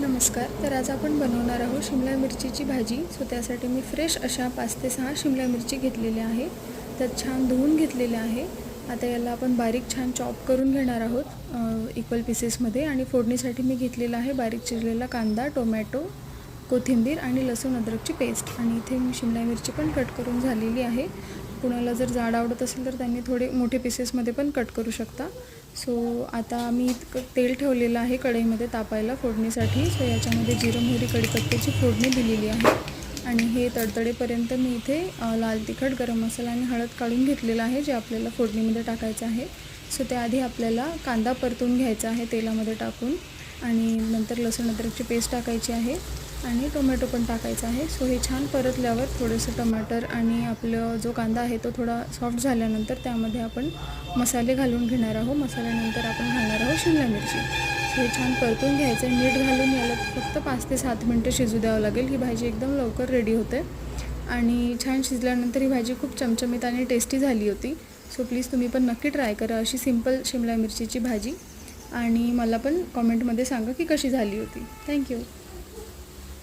नमस्कार. तर आज आपण बनवणार आहोत शिमला मिरचीची भाजी. सो त्यासाठी मी फ्रेश अशा 5 ते 6 शिमला मिरची घेतलेल्या आहे. तर छान धुवून घेतलेल्या आहे. आता याला आपण बारीक छान चॉप करून घेणार आहोत इक्वल पीसेसमध्ये. आणि फोडणीसाठी मी घेतलेला आहे बारीक चिरलेला कांदा, टोमॅटो, कोथिंबीर आणि लसूण अद्रकची पेस्ट. आणि इथे मी शिमला मिरची पण कट करून झालेली आहे. कुणाला जर जाड आवडत असेल तर त्यांनी थोडे मोठे पीसेसमध्ये पण कट करू शकता. सो आता मी तेल ठेवलेलं आहे कढईमध्ये तापायला फोडणीसाठी. सो याच्यामध्ये जिरं, मोहरी, कढीपत्त्याची फोडणी दिलेली आहे. आणि हे तडतडेपर्यंत मी इथे लाल तिखट, गरम मसाला आणि हळद काढून घेतलेला आहे, जे आपल्याला फोडणीमध्ये टाकायचं आहे. सो त्याआधी आपल्याला कांदा परतून घ्यायचा आहे तेलामध्ये टाकून. आणि नंतर लसूण अद्रकची पेस्ट टाकायची आहे आणि टोमॅटो पण टाकायचा आहे. सो हे छान परतल्यावर थोडंसं टमाटर आणि आपलं जो कांदा आहे तो थोडा सॉफ्ट झाल्यानंतर त्यामध्ये आपण मसाले घालून घेणार आहोत. मसाल्यानंतर आपण घालणार आहोत शिमला मिरची. सो हे छान परतून घ्यायचं आहे. मीठ घालून याला फक्त 5 ते 7 मिनटं शिजू द्यावं लागेल. ही भाजी एकदम लवकर रेडी होते आणि छान शिजल्यानंतर ही भाजी खूप चमचमीत आणि टेस्टी झाली होती. सो प्लीज तुम्ही पण नक्की ट्राय करा अशी सिंपल शिमला मिरचीची भाजी. आणि मला पण कॉमेंटमध्ये सांगा की कशी झाली होती. थँक्यू.